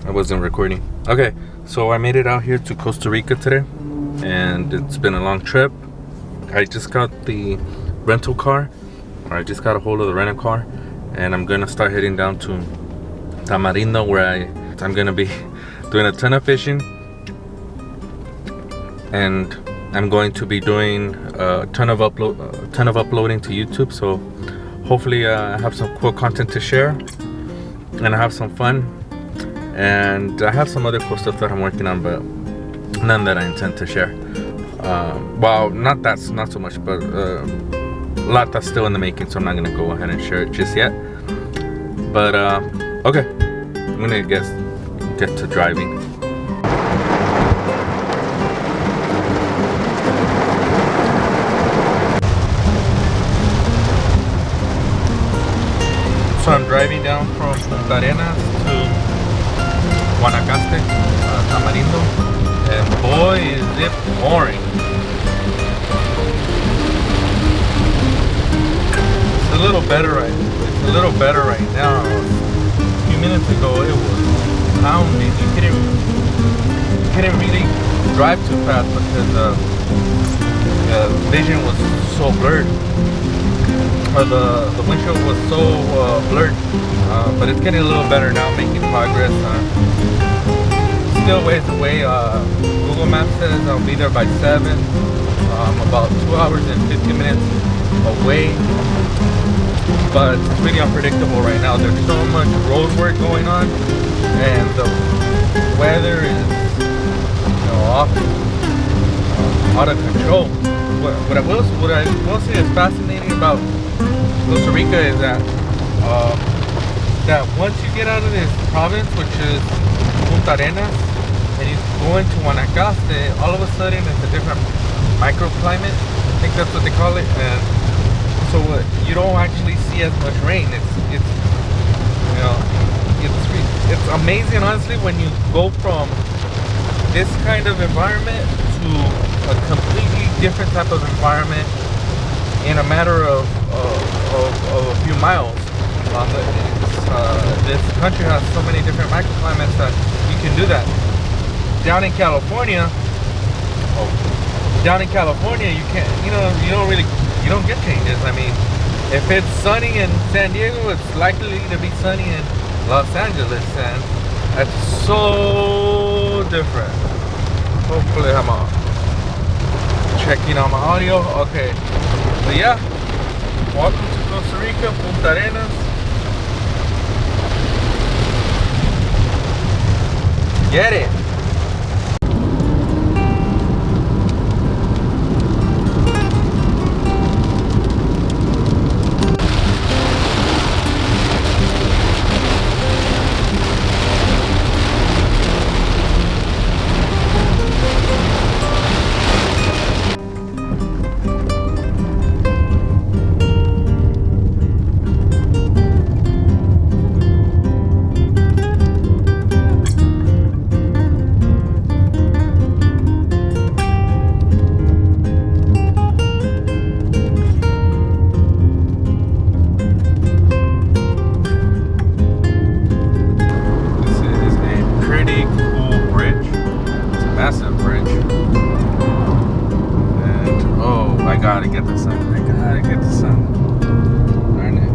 I wasn't recording. Okay, so I made it out here to Costa Rica today, and it's been a long trip. I just got the rental car, or I just got a hold of the rental car, and I'm gonna start heading down to Tamarindo, where I'm gonna be doing a ton of fishing, and I'm going to be doing a ton of uploading to YouTube. So hopefully I have some cool content to share, and I have some fun, and I have some other cool stuff that I'm working on, but none that I intend to share. Well, not so much, but a lot that's still in the making, so I'm not gonna go ahead and share it just yet. But okay, I'm gonna get to driving. So I'm driving down from Punta Arenas to Guanacaste, Tamarindo, and boy is it boring. It's a little better right now. A few minutes ago it was pounding. You couldn't really drive too fast because the vision was so blurred. Or the windshield was so blurred, but it's getting a little better now, making progress. Still ways away. Google Maps says I'll be there by 7. I'm about 2 hours and 50 minutes away, but it's really unpredictable right now. There's so much road work going on, and the weather is, out of control. What I will say is fascinating about Costa Rica is that once you get out of this province, which is Punta Arenas, and you go into Guanacaste, all of a sudden it's a different microclimate. I think that's what they call it. And so you don't actually see as much rain. It's amazing, honestly, when you go from this kind of environment to a completely different type of environment in a matter of a few miles. This country has so many different microclimates that you can do that. Down in California, you can't. You don't get changes. I mean, if it's sunny in San Diego, it's likely to be sunny in Los Angeles, and that's so different. Hopefully, I'm checking on my audio. Okay, but yeah, welcome to Costa Rica, Punta Arenas. Get it. I gotta get the sun. Darn it.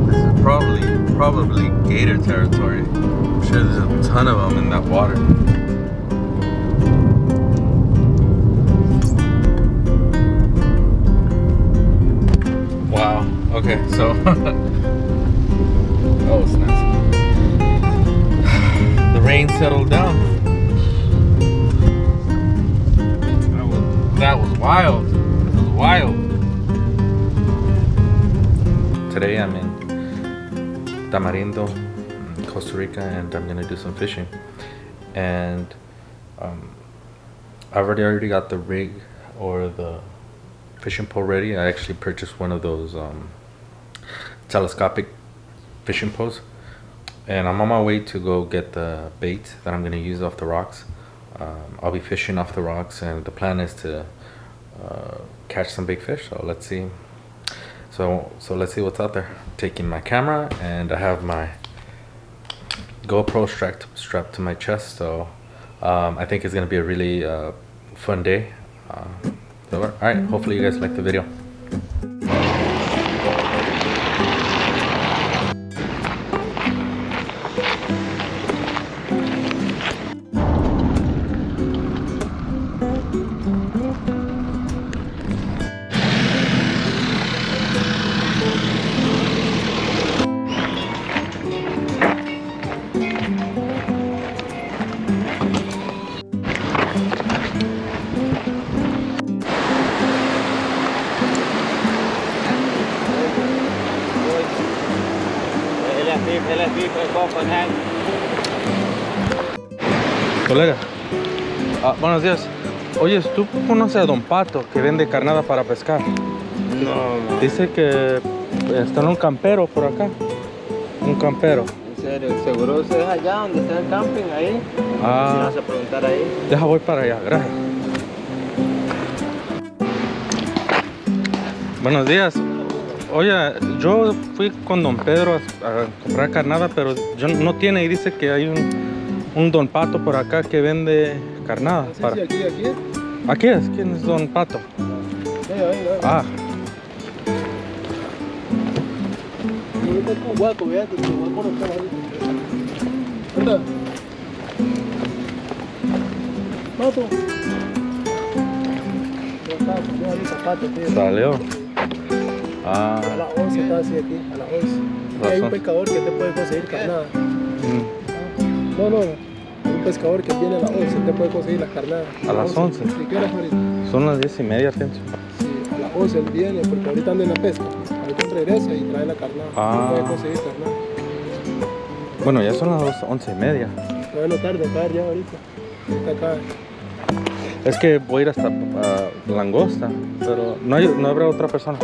This is probably gator territory. I'm sure there's a ton of them in that water. Okay, so oh snaps. The rain settled down. That was wild. It was wild. Today I'm in Tamarindo, Costa Rica, and I'm gonna do some fishing. And I've already got the rig or the fishing pole ready. I actually purchased one of those telescopic fishing pose. And I'm on my way to go get the bait that I'm gonna use off the rocks. I'll be fishing off the rocks, and the plan is to catch some big fish. So let's see. So let's see what's out there. Taking my camera, and I have my GoPro strapped to my chest. So I think it's gonna be a really fun day. So, all right. Hopefully you guys like the video. Colega, buenos días. Oye, ¿tú conoces a Don Pato que vende carnada para pescar? No. Dice que está en un campero por acá. Un campero. En serio, seguro es allá donde está el camping, ahí. Si vas a preguntar ahí. Deja, voy para allá, gracias. Buenos días. Oye, yo fui con Don Pedro a comprar carnada, pero yo no tiene, y dice que hay un Don Pato por acá que vende carnada. Sí, aquí es. ¿Aquí es? ¿Quién es Don Pato? Venga. Ah. Anda. Pato. Salió. Ah. A las 11 está así aquí, a las 11. Y hay un pescador que te puede conseguir carnada. No. Hay un pescador que viene a las 11, te puede conseguir las carnadas. ¿A las 11? ¿Y qué horas ahorita? Son las 10:30, pienso. Sí, a las 11 él viene, porque ahorita anda en la pesca. Ahorita él regresa y trae la carnada. Ah. Puede conseguir carnada. Bueno, ya son las 11:30. Todavía no tarde en caer ya ahorita. Ahorita acá. Es que voy a ir hasta Langosta, pero no habrá otra persona.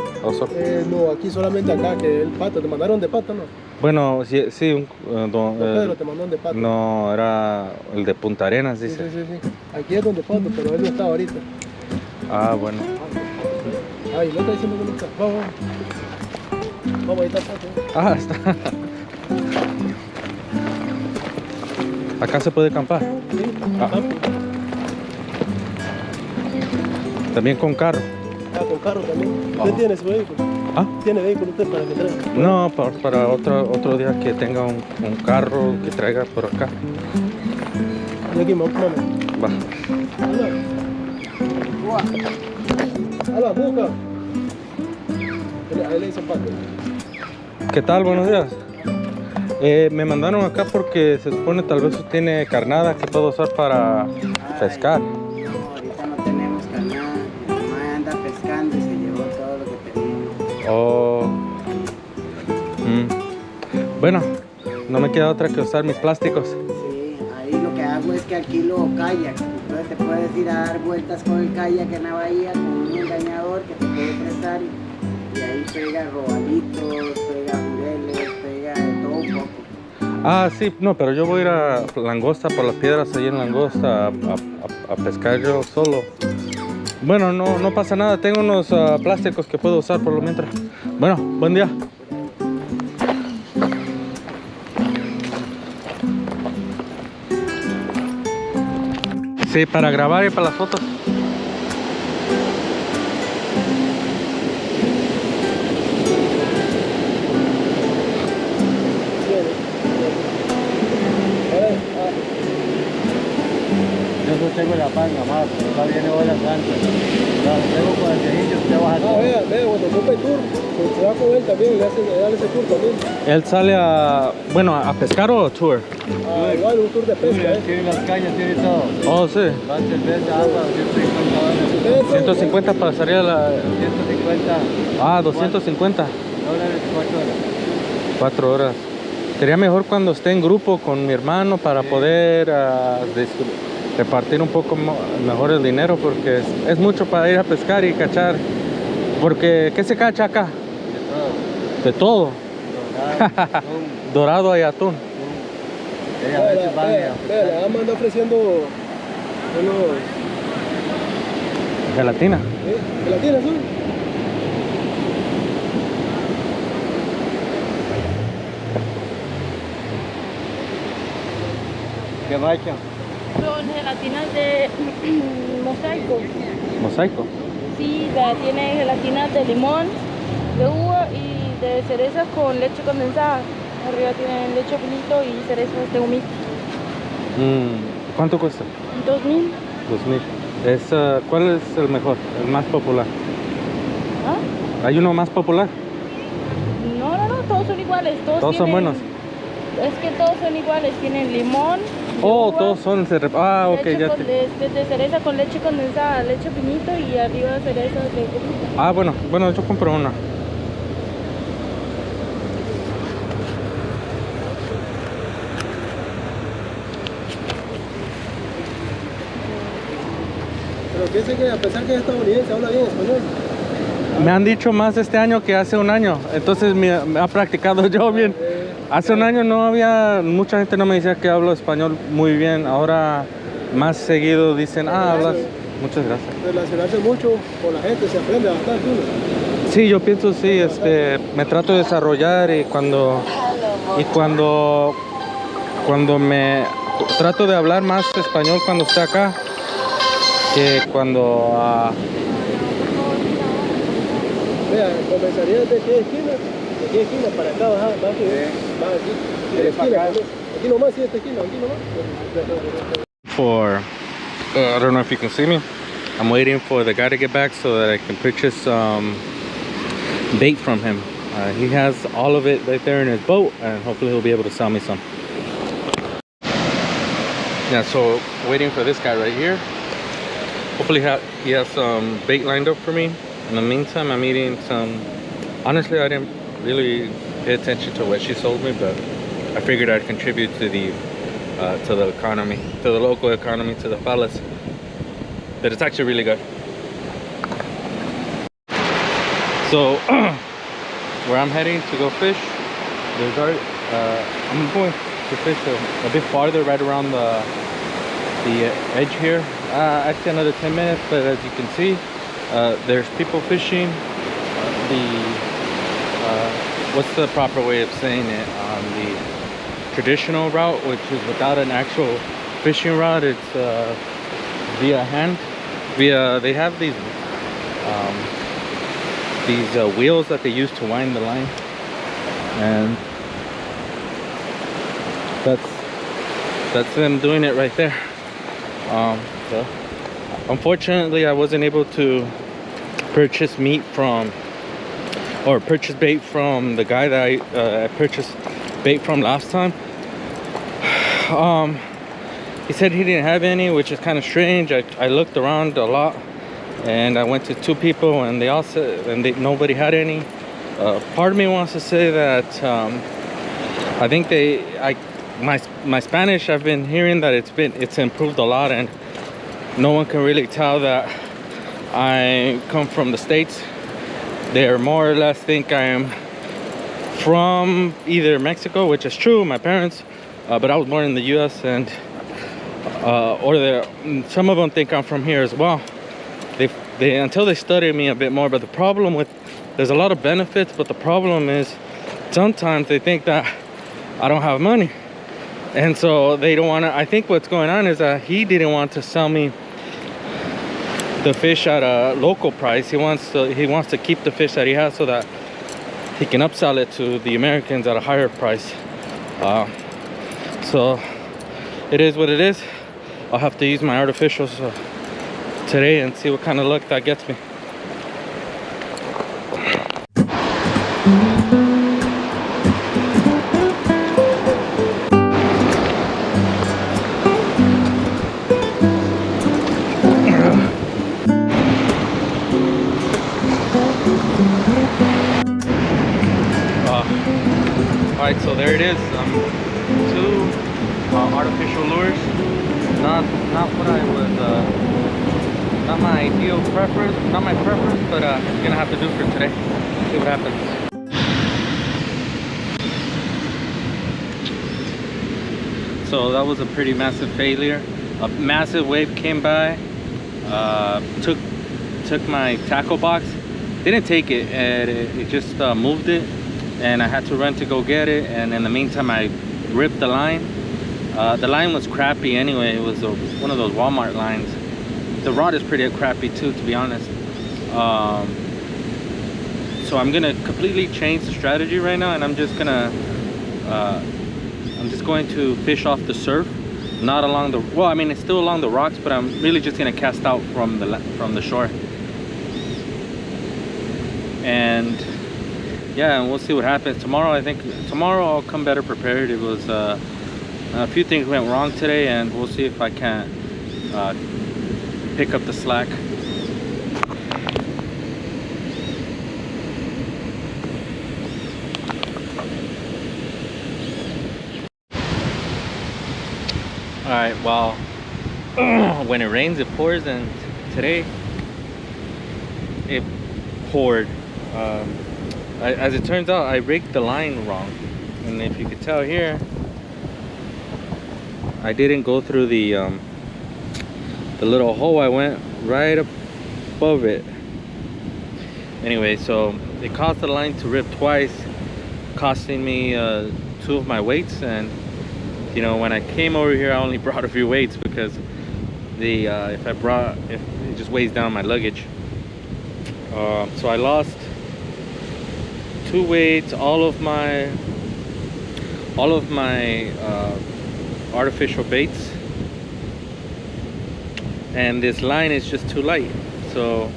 No, aquí solamente acá, que el Pato. ¿Te mandaron de Pato, no? Bueno, sí, Don Pedro te mandó de Pato. No, era el de Punta Arenas, dice. Sí. Aquí es donde Pato, pero él no está ahorita. Ah, bueno. Ay, no está diciendo que no está. Vamos, ahí está Pato. Ah, está. Acá se puede acampar. Sí, campo. También con carro. Con carro también. ¿Usted tiene su vehículo? ¿Tiene vehículo usted para que traiga? No, para otro día que tenga un carro que traiga por acá. Y aquí, mamá. Va. Hola, busca. Ahí le dicen Pato. ¿Qué tal? Buenos días. Me mandaron acá porque se supone tal vez tiene carnada que puedo usar para pescar. Oh. Bueno, no me queda otra que usar mis plásticos. Sí, ahí lo que hago es que alquilo kayak. Entonces te puedes ir a dar vueltas con el kayak en la bahía con un engañador que te puede prestar y ahí pega robalitos, pega jureles, pega de todo un poco. Ah, sí, no, pero yo voy a ir a Langosta por las piedras ahí en Langosta a pescar yo solo. Bueno, no pasa nada, tengo unos plásticos que puedo usar por lo mientras. Bueno, buen día. Sí, para grabar y para las fotos. Yo tengo la panga más, está bien horas antes. Tengo con el viejillo, te vas a tour. Vea, cuando ocupe tour, pues se va con él también, le hace ese tour también. Él sale a pescar o tour. Igual un tour de pesca. Tiene las cañas, tiene todo. Oh, sí. Va cerveza, agua, 150 dólares. 150 para salir a la... 150 250 dólares, 4 horas. 4 horas. Sería mejor cuando esté en grupo con mi hermano para poder repartir un poco mejor el dinero, porque es mucho para ir a pescar y cachar. Porque, ¿qué se cacha acá? De todo. De todo. Dorado y atún. Sí, a veces van Vea, la dama anda ofreciendo unos... Gelatina. ¿Gelatinas son? ¿Qué macho? Son gelatinas de mosaico. Mosaico. Sí, tiene gelatinas de limón, de uva y de cerezas con leche condensada. Arriba tienen leche finito y cerezas de humito. ¿Cuánto cuesta? 2000. 2000. ¿Cuál es el mejor? El más popular. ¿Ah? ¿Hay uno más popular? No, todos son iguales. Todos son buenos. Es que todos son iguales, tienen limón. Oh, uva, todos son ok, leche ya con, de cereza con leche condensada, leche finito y arriba cerezas de humito. Bueno, yo compro una. Pero piensa que a pesar que es estadounidense, habla bien español. Me han dicho más este año que hace un año, entonces me ha practicado yo bien. Hace un año no había, mucha gente no me decía que hablo español muy bien, ahora más seguido dicen, hablas. Muchas gracias. Relacionarse mucho con la gente, se aprende bastante uno. Sí, yo pienso sí, me trato de desarrollar y cuando me trato de hablar más español cuando estoy acá que cuando Vea, comenzaría de aquí a esquina para acá, va aquí. De esquina, aquí nomás, sí, esta esquina, aquí nomás. for I don't know if you can see me. I'm waiting for the guy to get back so that I can purchase bait from him. He has all of it right there in his boat, and hopefully he'll be able to sell me some. Yeah, so waiting for this guy right here. Hopefully he has some bait lined up for me. In the meantime, I'm eating some. Honestly, I didn't really pay attention to what she sold me, but I figured I'd contribute to the economy, to the local economy, to the fellas. That it's actually really good. So where I'm heading to go fish, I'm going to fish a bit farther, right around the edge here. Actually another 10 minutes, but as you can see, there's people fishing. What's the proper way of saying it? The traditional route, which is without an actual fishing rod, it's via hand. They have these wheels that they use to wind the line, and that's them doing it right there. So unfortunately, I wasn't able to purchase bait from the guy that I purchased bait from last time. He said he didn't have any, which is kind of strange. I looked around a lot, and I went to two people, and they all said, nobody had any. Part of me wants to say that I think my Spanish, I've been hearing that it's improved a lot, and no one can really tell that I come from the States. They more or less think I am from either Mexico, which is true, my parents, but I was born in the U.S. and some of them think I'm from here as well. They until they study me a bit more. But the problem there's a lot of benefits, but the problem is sometimes they think that I don't have money, and so they don't want to. I think what's going on is that he didn't want to sell me the fish at a local price. He wants to keep the fish that he has so that he can upsell it to the Americans at a higher price. So it is what it is. I'll have to use my artificials today and see what kind of luck that gets me. Alright, so there it is. Two artificial lures. Not what I was, not my ideal preference, not my preference, but gonna have to do for today. See what happens. so that was a pretty massive failure. A massive wave came by, took my tackle box. Didn't take it, and it just moved it, and I had to run to go get it. And in the meantime, I ripped the line. The line was crappy anyway. It was one of those Walmart lines. The rod is pretty crappy too, to be honest. So I'm gonna completely change the strategy right now, and I'm just going to fish off the surf, not along the, well, I mean, it's still along the rocks, but I'm really just gonna cast out from the shore. And yeah, and we'll see what happens tomorrow. I think tomorrow I'll come better prepared. It was a few things went wrong today, and we'll see if I can't pick up the slack. All right, well, when it rains, it pours, and today it poured. As it turns out, I rigged the line wrong, and if you could tell here, I didn't go through the little hole. I went right above it. Anyway, so it caused the line to rip twice, costing me 2 of my weights. And you know, when I came over here, I only brought a few weights because if it just weighs down my luggage. So I lost 2 weights, all of my artificial baits, and this line is just too light. So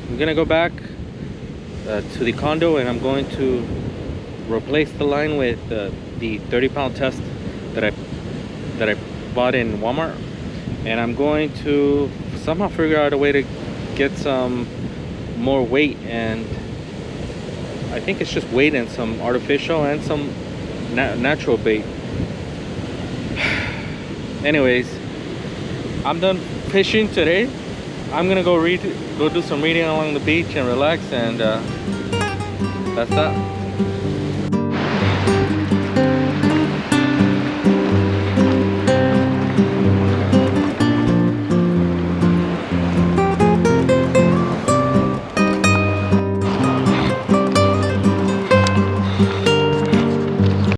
I'm gonna go back to the condo, and I'm going to replace the line with the 30-pound test that I bought in Walmart, and I'm going to somehow figure out a way to get some more weight. And I think it's just weight and some artificial and some natural bait. Anyways, I'm done fishing today. I'm gonna go do some reading along the beach and relax, and that's that.